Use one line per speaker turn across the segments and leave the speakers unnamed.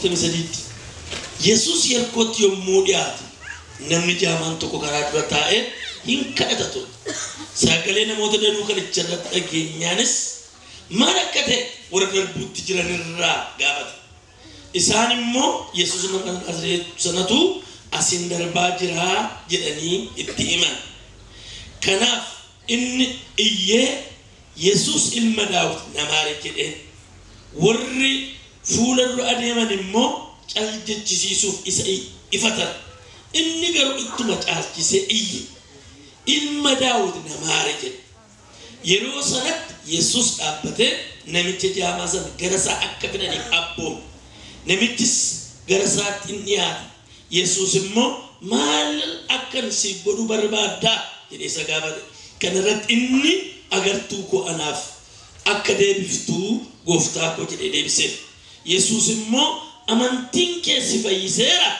40 sadii Yesus yerkootti yommuu dhiyaate namni jaamaan tokko karaa dura taa'ee hin kadhatu sagalee namoota danuu kanicha irratti dhageenyaanis maal akka ta'e warra darbuutti jiran irraa gaafate isaan immoo Yesus nama Naazreet sanatu asin darbaa jira jedhanii itti himan kanaaf inni iyyee Yesus ilma Daawit namaare jedheen warri fuula dura adeeman immoo caljechisiisuuf isa ifatan inni garuu ittuma caalchisee iyye ilma Daawit namaare jedhe yeroo sanatti Yesus dhaabbatee namicha jaamaa sana gara isaa akka fidaniif abboome namichis gara isaatti hin dhiyaate Yesus immoo maal akkan si godhu barbaadda jedhee isa gaafate kanarratti inni agartuu koo anaaf akka deebiftuu gooftaa koo jedhee deebiseef Yesus immoo amantiin kee si fayyiseera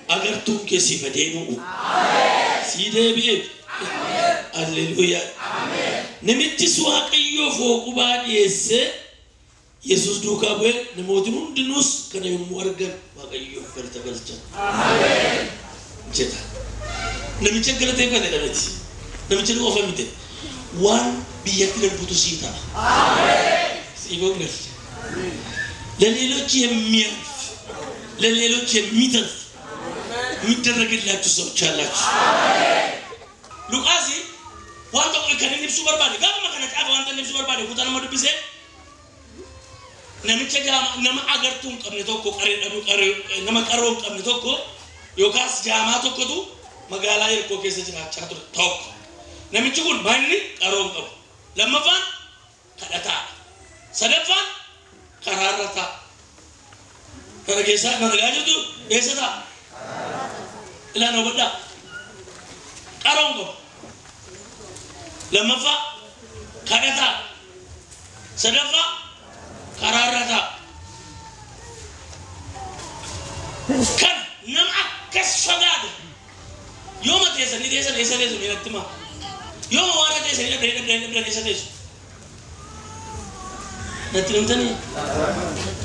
agartuun kee si fadeemu aamen si deebi'e alleluuyaa aamen namichis waaqayyoof hooqubaa dhiyeesse Yesus duukaa bu'ee namoonni hundinuus kana yommuu argan waaqayyoof galata galchan aamen jedha namicha galateeffate dhabati namicha dhufa mite waan biyyatti darbutu sii ta'a aamen si gongal ለሌሎች የሚያልፍ ለሌሎች የሚተርፍ የሚደረግላችሁ ሰዎች አላችሁ አሜን ሉቃስ ዋንታ ከነብሱ በርባዴ ጋር መከነጫ ዋንታ ነብሱ በርባዴ ኩታና መድብሴ ነምቸጋ ነማ አገርቱን ቀምነቶኮ ቀሬ ነማ ቀሮን ቀምነቶኮ ዮካስ ጃማ ቶኮቱ መጋላ የኮ ከሰ ጅራቻ ቶኮ ነምቹን ማን ቀሮን ቀም ለመፋን ከዳታ ሰደፋን kararata karagesa karagajatu esata ila no bada karongo lamafa kadata sadafa kararata kan nama kasfagad yoma tesa ni desa minatima yoma wara tesa ni desa نترمتني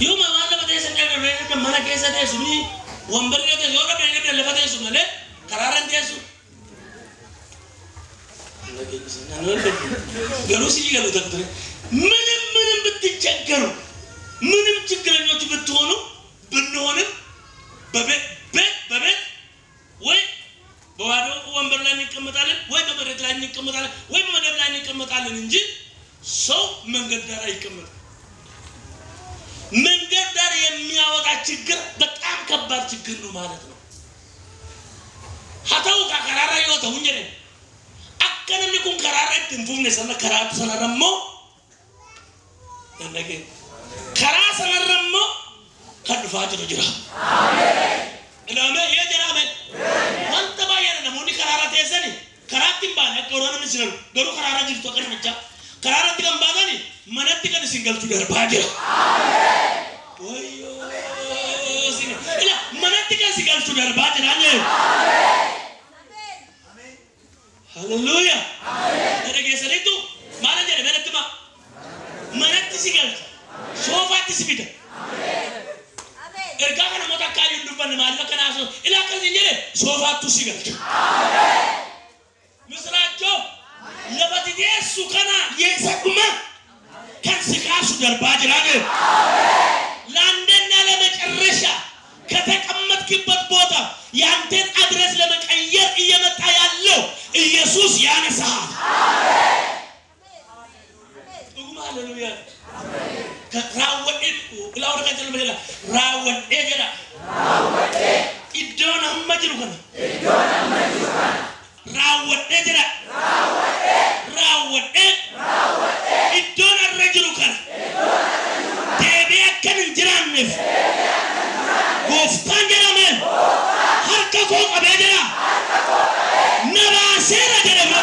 يوم ما أنا بدي أسمع الرجال ما أنا كيسة تسمي وامبرية تزورا بيجي بيجي لفته يسمع له كرارن تيسو قالوا سيجي قالوا تكتري منم بتتشكروا منم تشكروا نوتي بتوانو بنوانم ببيت وين بوادو وامبرلاني كمتالن وين ببرتلاني كمتالن وين بمدرلاني كمتالن إنجي سو من قدر أي كمتالن من قدر የሚያወጣ ችግር በጣም ከባድ ችግር ነው ማለት ነው ሀታው ከራራ ይወጣው እንጂ አከነም ይኩን ከራራ ትንፉም ነሰና ከራቱ ሰነረሞ እንደገ ከራ ሰነረሞ ከድፋጭ ጅራ አሜን ኢላማ የጀራበ ወንተ ባየነ ነሙኒ ከራራ ተሰኒ ከራቲም ባለ ቆሮንም ሲነሩ ገሩ ከራራ ጅርቶ ቀርምጫ ከራራ ትገምባዳኒ መነጥ ከነ ሲንገልቱ ደርባጀ አሜን ወዮ ሲነ ኢላ መነጥ ከነ ሲንገልቱ ደርባጀ ናኘ አሜን አሜን ሃሌሉያ አሜን ደረገሰሪቱ ማለት ነው መነጥማ መነጥ ሲንገልቱ ሶፋት ሲቢደ አሜን አሜን እርጋ ከነ ሞታካዩ ዱበን ማለት ከናሶ ኢላ ከዚንጀለ ሶፋቱ ሲንገልቱ አሜን ምስራቸው ለበትዲሱ ከና የሰቁማ ከንስካሱ ደርባጅራደ አሜን ላንደና ለመጨረሻ ከተቀመጥክበት ቦታ ያንተን አድረስ ለመቀየር እየመጣ ያለው ኢየሱስ ያነሳል አሜን ኡማ ሃሌሉያ አሜን ከራወዴ ኢላው ረከጀል በላ ራወዴ ገዳ ራወዴ ኢዶና ማጅሩ ከና ራወዴ ገዳ ራወዴ ኢዶና ረጅሉ ከና ደቢያከን እንጅራንፍ ጎፍታን ጀራመ ሀርከኮ ቀበጀራ ነባሴራ ጀረመ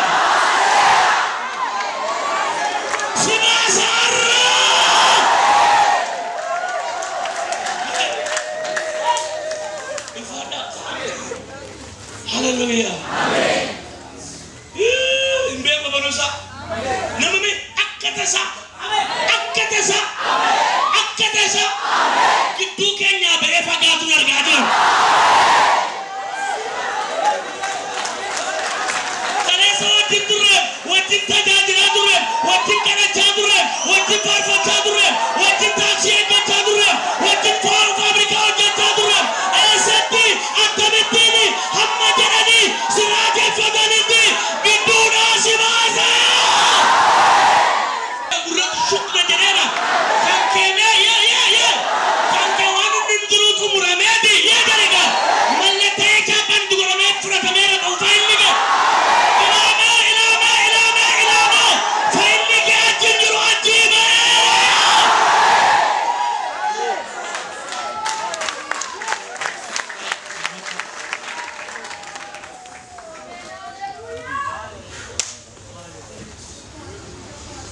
ሲባሳራ ይፋዳ ሃሌሉያ አሜን እንበ በበሉሳ ነመሜ አከተሳ አሜን አከተሳ አሜን አከተሳ አሜን ግዱ ከኛ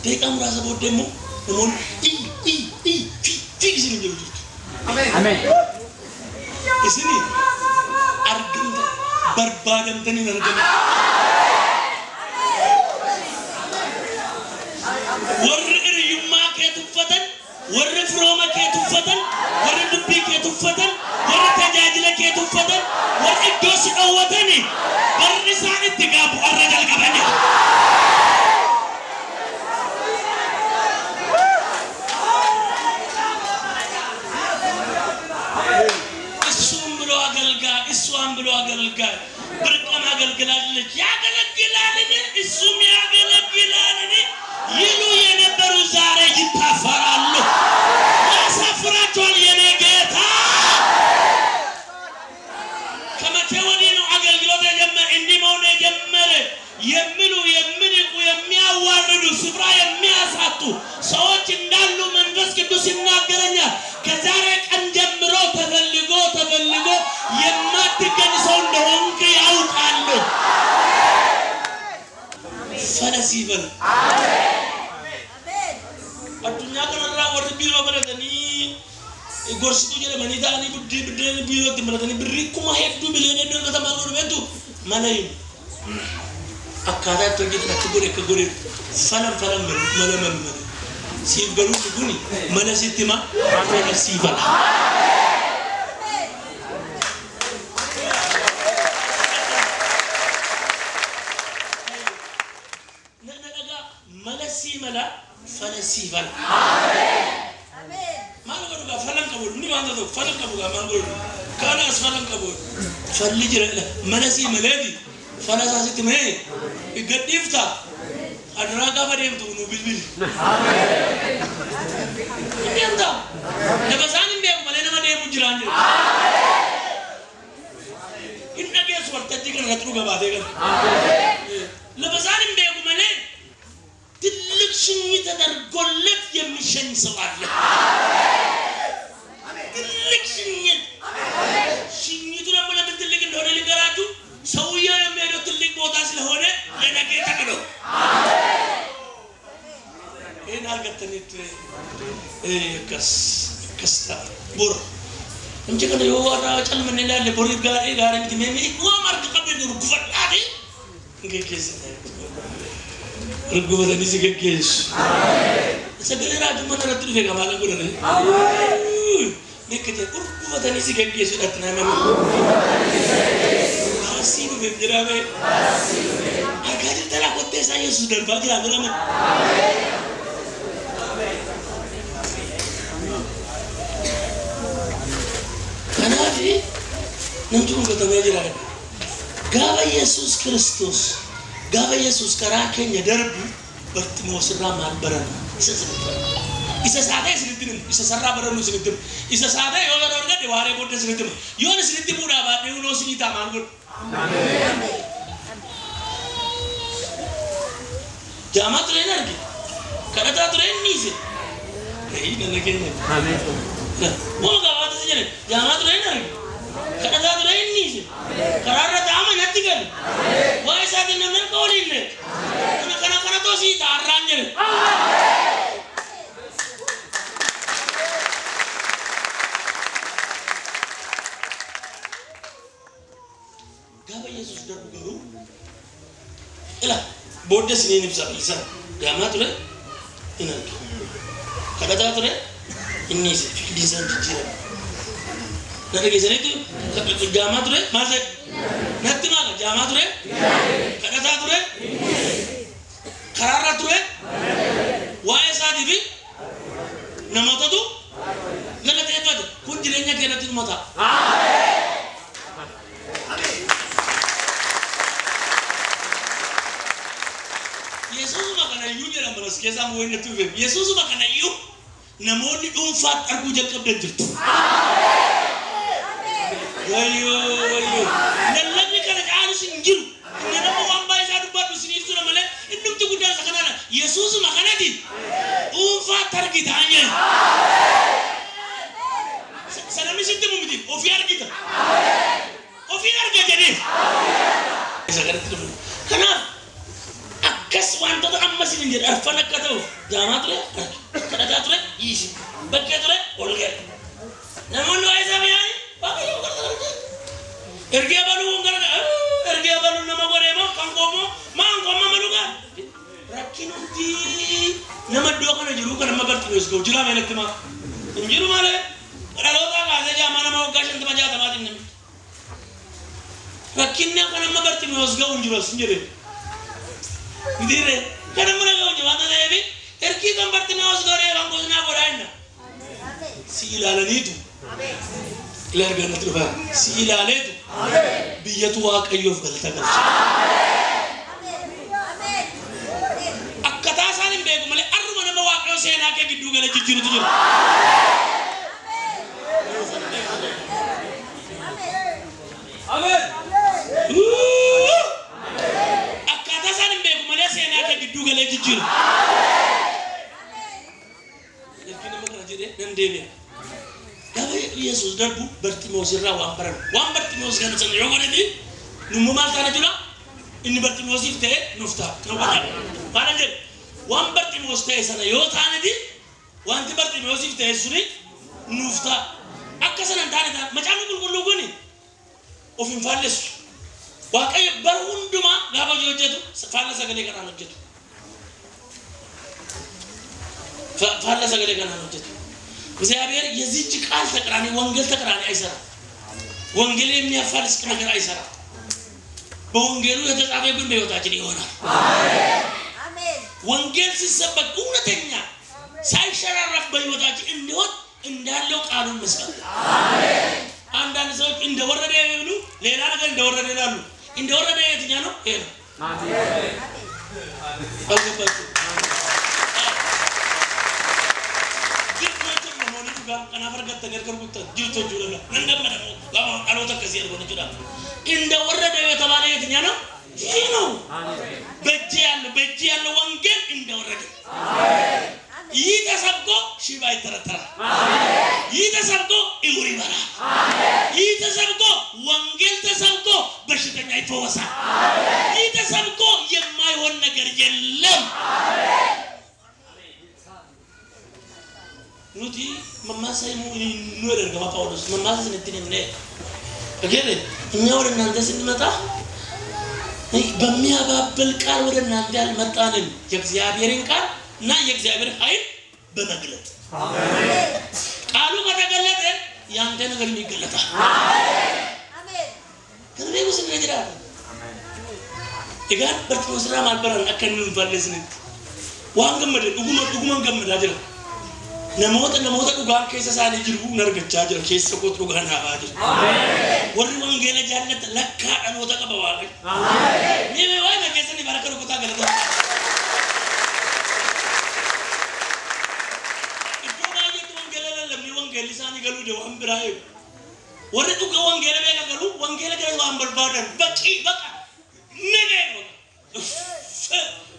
ديك أمر هذا بودمو نمون في سنين جوجو
آمين
إسني أرجم بربادم تاني نرجم ورّ يوما كتفتن ورّ فروما كتفتن ورّ دبي كتفتن ورّ تجاجل كتفتن ورّ دوس أوتني برّسان التجاب الرجال كبني إسوام بلو أقلقال بركم أقلقال يا أقلقالني إسوم يا أقلقالني يلو ينبرو زاري يتفر الله يا سفرات والينجيتا كما تولينو أقلقال يجمع إني موني جمّل يملو يملك ويميا واردو سفرا يميا ساتو سوات نالو من رزق دوسنا قرنيا كذلك أنجمرو تفلقو يما تكن سون دونك ياوت الله فلسيفن الدنيا كنا ورد بيرو بردني غورسكو جل منيدا ني بدي بيرو تمرتني بريكو ما هيك دو بلين دون كتا مالور بيتو ملايم أكادا تجي كغوري فلم ملا سيف غلو تغني ملا سيتما فلسيفن فلسيفا ما نقول فلان كبول مني ما عنده فلان كبول ما نقول كان أسفلان كبول فليجر ملسي ملادي فلساسي تمه يقديفتا أدراكا فريم تونو بالبيل إني أنت نبزاني بيم ملنا ما ديم مجران إنك يا سوار تجيكن رتروكا بعدين نبزاني بيم ملنا تلك شنية تدرجلت يمشين سوارله تلك شنية تنا ملا بتلك الهون اللي قراتو سويا يميرو تلك بوتاس الهون لنا كيتا كده إيه نارجتني كستا بور نمشي كده يوارا كلام من اللي اللي بوري غاري تمامي هو مرت قبل نركفت هذه كيس رجوع ذا نسيك كيس سكرنا جمعنا رتلو في كمالا كورنا نكتة رجوع ذا نسيك كيس رتنا مم كاسينو في جرامه أكاد ترى كنت سايا سودر باقي أمرنا كنافي نمتون كتبه جرامه قال يسوع كريستوس قال يسوع كراكن يدرب برتموس الرمال برن إذا ساده سنتين إذا سرّا برن سنتين إذا ساده يولا رورنا دواره بود سنتين يولا سنتين بود أباد يولا سنتين تامان بود جامات رهنا ركي كذا ترين نيزه नहीं ननके ने ना वो गावात से जने जमात रहे ना कदा रहे नहीं से करार दाम नती कर वो ऐसा दिन में कोली ले कना तो सी तार रांजने गावा येसूस दर बुगरू एला बोर्ड से नहीं निपसा इसा जमात रहे इना कदा रहे इन्हीं से डिजाइन दीजिए नरे किसने तो जामा तुरे मासे नत्ती माला जामा तुरे कदा तुरे खरारा तुरे वाये सादी भी नमता तू गलत है तो कुछ जिलेंगे क्या नत्ती मता Yesus makana yu jira manas kesa mo ina tuve Yesus makana yu namoni umfat argu jalkab dan jirtu ayo nalani kana jaaru singiru nana mo wamba isa du badu sinif tu namale indum tu gudal sakana Yesus makana di umfat argi tanya sanami sinti mo miti ofiar kita ofiar ga jadi sakana tu kana akkas wantoota ammas hin jedhe arfan akka ta'u jaamaa ture kadhataa ture yiisi bakkee ture ol ga'e namoonni waa isaa mi'aani waaqayyoo gargaara ergee baluu gargaara ergee baluu nama godhee moo kan qoomoo maan qooma malugaa rakkinutti nama iddoo kana jiru kan amma bartimees ga'u jiraa meelatti maa hin jiru malee dhaloota kaasee jaamaa nama waggaa 50-60 namni rakkinni kan amma bartimees ga'u hin jiru as hin jedhe dire kana mana ga'u jiru wanta ta'eefi ergii kan bartimees godhee kan gosnaa godhaa hinna si ilaalaniitu ilar ganatti dhufa si ilaaleetu biyyatu waaqayyoof galata galcha akkataa isaan hin beeku malee arruma nama waaqayyoo seenaa kee gidduu gala jijjiirutu jira akkataa isaan hin beeku malee seenaa kee gidduu gala jijjiiru ergi nama kana jedhee nan deebi'a Yesus darbu Bartimeus irraa waan Bartimeus kan san yoo godhani numma maal taana jira inni Bartimeusif ta'e nufta no godha maal jedhe waan Bartimeus ta'e sana yoo taanati wanti Bartimeusif ta'e suni nufta akka sanan taane macaan qulqulluu kuni of hin falleessu waaqayyo bar hunduma gaafa hojjetu faalla sagalee kanaan hojjetu faalla sagalee kanaan hojjetu እግዚአብሔር የዚህች ቃል ተቀራኒ ወንጌል ተቀራኒ አይሰራ ወንጌል የሚያፋልስ ነገር አይሰራ በወንጌሉ የተጻፈ ግን በሕይወታችን ይሆናል አሜን ወንጌል ሲሰበክ እውነተኛ ሳይሸራረፍ በሕይወታችን እንዲሆን እንዳለው ቃሉን መስበክ አሜን አንዳንድ ሰዎች እንደወረደ ይብሉ ሌላ ነገር እንደወረደ ይላሉ እንደወረደ የትኛ ነው ይሄ ነው አሜን አሜን kana fargatta nerkar gutta jirto jurala nandam mana lama alota kasir gona jura inda warada yetabale yetinya no hino bejje yalla wangel inda warada amen yita sabko shibai taratara amen yita sabko iuri bara amen yita sabko wangel ta sabko bashitanya ifawasa amen yita sabko የማይሆን ነገር የለም አሜን nuti mamma sai mu nu erga ma Paulus mamma sai nitine ne agere እኛ ወደ እናንተ ስንመጣ በሚያባብል ቃል ወደ እናንተ ያልመጣንን የእግዚአብሔርን ቃል እና የእግዚአብሔር ኃይል በመግለጥ አሜን ቃሉ ከተገለጠ ያንተ ነገር ይገለጣል አሜን አሜን ከዚህ ውስጥ ነገር አለ እጋር በትሮስራ ማልበራን አከንን ቫለስን ዋንገመደ ዱጉመን ገመዳ ጀራ namoota dhugaan keessa isaanii jiru nargachaa jira keessa kootu dhugaan haabaa jiru amen warri wangeela jaallata lakkaa dhaloota qaba waaqayyo amen mee waa'ee keessanii baraka rukutaa galata iddoo baay'eetti wangeela lallabni wangeelli isaanii galuu de waan biraa eegu warri dhugaa wangeela beeka galuu wangeela gara waan barbaadan baqii baqa negee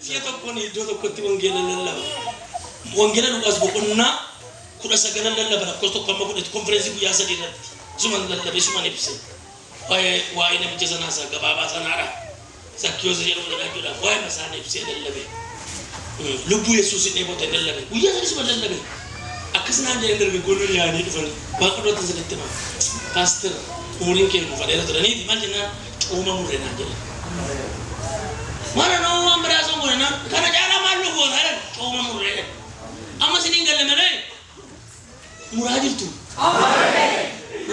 siya tokkoon iddoo tokkotti wangeela lallaba wangeela Luqaas boqonnaa 19 lallabara kosto kamma godhe konferensi guyyaa sadii irratti suman lallabe suman ibse waa'ee namicha sanaa isa gabaabaa sanaadha Zakkiyoos jedhamu jechuudha waa'ee masaana ibsee lallabe lubbuu Yesuus hin dheebote lallabe guyyaa sadii suman lallabe akkasnaan jedhee dargaggoonni yaa'anii dhufan waaqarroota sadiitti ma paaster umuriin kee dhufadheera turaniiti maal jennaan cooma murreenaan jedhan mana noo waan biraasoo godhanaan kana caalaa maal lubboo ta'an cooma murreen amma siniin gallamane murajirtu amen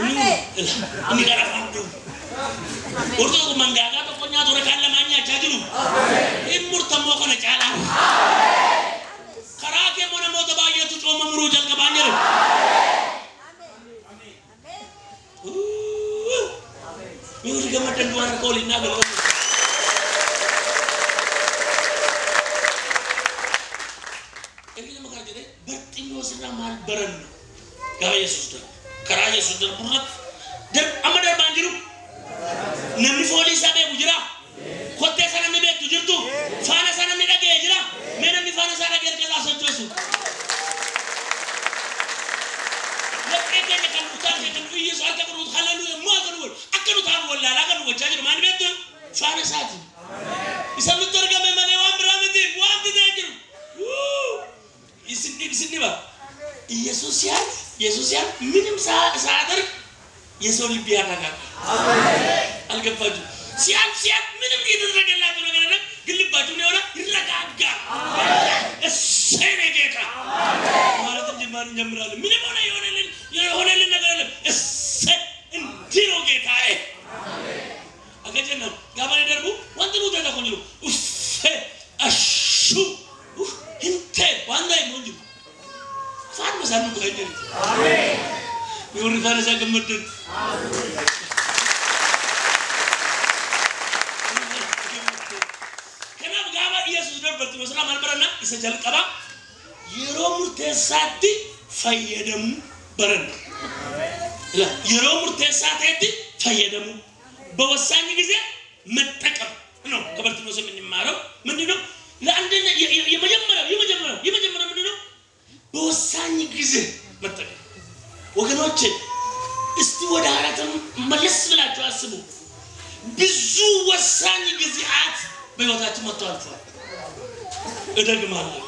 amen ini gara fandu urtu ko mangaga to konya to rakalla manya chajiru amen immurta mo kana chala amen karake mona mo to bayetu to mamuru jal ka banjere amen amen mi uri gamatan duar ko linna gal Bartimeus ramal baran gawa Yesus dar kara Yesus dar burat dar amadar banjiru namni foli sabe bujira khotte sana mi betu jirtu fana sana mi dage jira mena mi fana sana ger kala so josu lekke ke kan utar ke kan Yesus alka ko hallelujah mo kan wol akanu tan wala la kan wajajir man betu fana sati amen isa mi tergame mane wa bramiti sini ba Yesus ya minimum sadar Yesus lebih anak amin algabaju siap minimum itu tergelar tu negara gelap baju ni orang iragaga amin senegeka amin malah terjemahan jamral minimum orang yang negara indirogeta amin agak jenak gambar derbu wanti lu tak kau jiru ashu hinte wandai monju far masanu ko ende amin yuri far sa gamudun amin kana gaba Yesus dar bertu masala malbarana isa jal qaba yero murtesati fayyadam baran la yero murtesati fayyadam bawasani gize መጠቀም ነው ከበርቱ ነው የምንማረው ምንድነው ለአንደኛ የመጀመሪያው ምንድነው በወሳኝ ጊዜ መጠቀም ወገኖቼ እስቲ ወደ አራተም መለስ ብላችሁ አስቡ ብዙ ወሳኝ ጊዜያት በህይወታችን መጥተዋል እደግማለሁ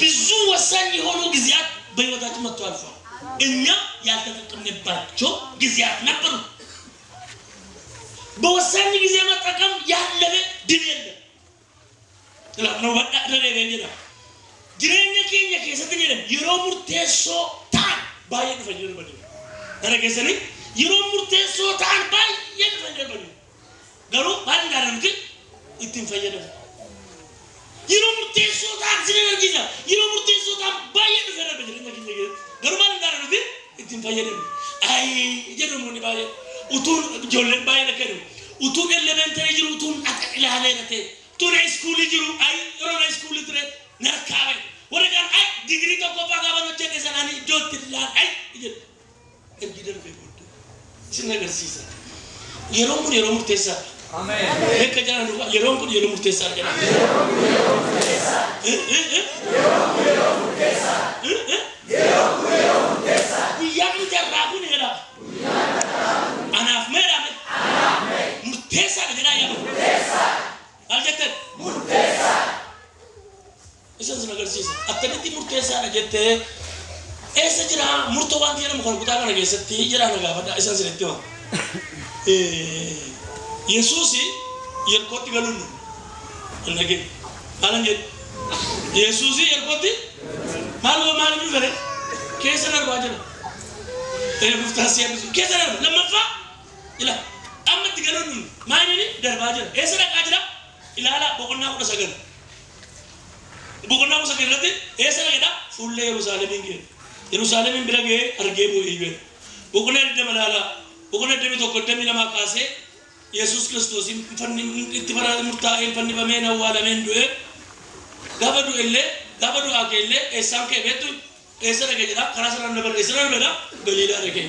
ብዙ ወሳኝ የሆኑ ጊዜያት በህይወታችን መጥተዋል እኛ ያልተጠቀምንባቸው ጊዜያት ነበሩ በወሳኝ ጊዜ መጠቀም ያለበ ድል የለም ነው በቃ ደረገኝና ጅሬኛ ከኛ ከሰተኝ የለም ይሮሙርቴሶ ታን ባየን ፈጀር በደ ደረገሰኒ ይሮሙርቴሶ ታን ባየን ፈጀር በደ ገሩ ባንዳረም ግን እትን ፈጀር ይሮሙርቴሶ ታን ሲነርጂዛ ይሮሙርቴሶ ታን ባየን ፈጀር በደ ገሩ ባንዳረም ግን እትን ፈጀር አይ ጀሩሙኒ ባየ utun jolle bayna kadu utun elementary jiru utun atakila halerate tun high school jiru ay rona school tre narkawe waragan ay degree to ko paga bano chete sanani jotilla ay ejidar be god sinagar sisa yerom tesa amen ek jana yerom tesa jana yerom tesa yerom tesa yang jarabu ni hela Anaf mera murtesa jana ya murtesa aljetet murtesa isan sinagar sisa atani murtesa ajete esa jira murtowan tira mukon kutaka na gesati jira na gafada isan sinetwa Yesusi yerkoti galunu alage alanje Yesusi yerkoti malu vere kesa na bajana muftasiya kesa na lamma ila amma tigalunu maani darbajana esa na kajira ilala bokonna ko sagal bokonna ko sagal lati esa na geda fulle Yerusalem bilage argebo ibe bokonna de malala bokonna de to kodde lama kase Yesus Kristus fanni ittibara murta'in fanni bamena wala men du'e gabadu akelle esan ke betu esa na geda karasara nabar esa na bela galila reke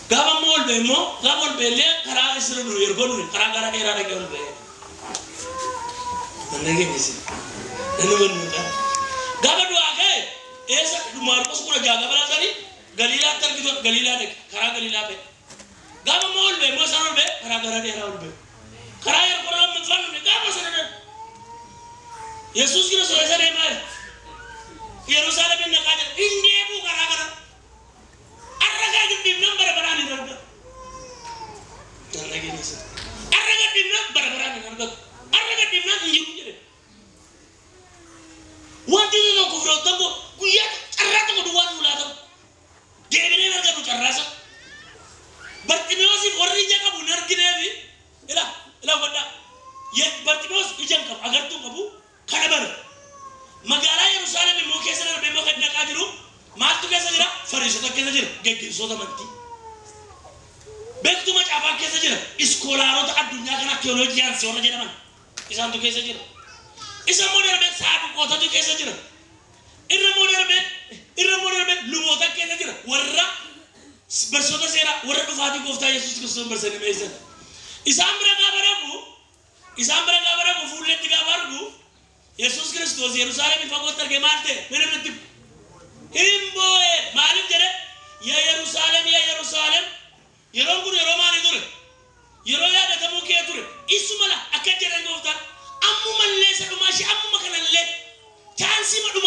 gabamol bemo gabol bele kara esa na yergonu kara gara era reke ol be nage misi nanu muta gabadu ake esa marcos kura jaga bala tani galila tar gitu galila de kara galila be gaba mol be mo sanol be kara gara de raul be kara yer ko ram fan be gaba sanade Jesus Kristus esa de mai Yerusalem ne kaje inde bu kara gara arraga dim number barani darga lagi ni sa arraga dim number barani darga arraga dim na njiru jere wanti no ko fro tango kuya arrata ko duwan mulado debene na ga karasa Bartimeus orija kabu narginebi ila wada ye Bartimeus ijan kab agar tu kabu kadabar magala Yerusalem mo kesana be mo kadna kajiru matu kesa jira fariso to kesa jira gegge so da manti bektu ma afa kesa jira iskolaro ta adunya kana theology an so na jira man isan to kesa jira isa model be sabu ko to kesa jira irra model be lumo ta kesa jira warra bersota sera warra dufati gofta Yesus Kristus bersani mesa isambra gabarabu fulletti gabargu Yesus Kristus Yerusalem fagotar ke malte menemetti himboe malim jere ya Yerusalem yeronguru yeromani dure yeroya da tamu ke dure isumala akajere gofta ammu malle sa dumashi ammu makanalle chansi madu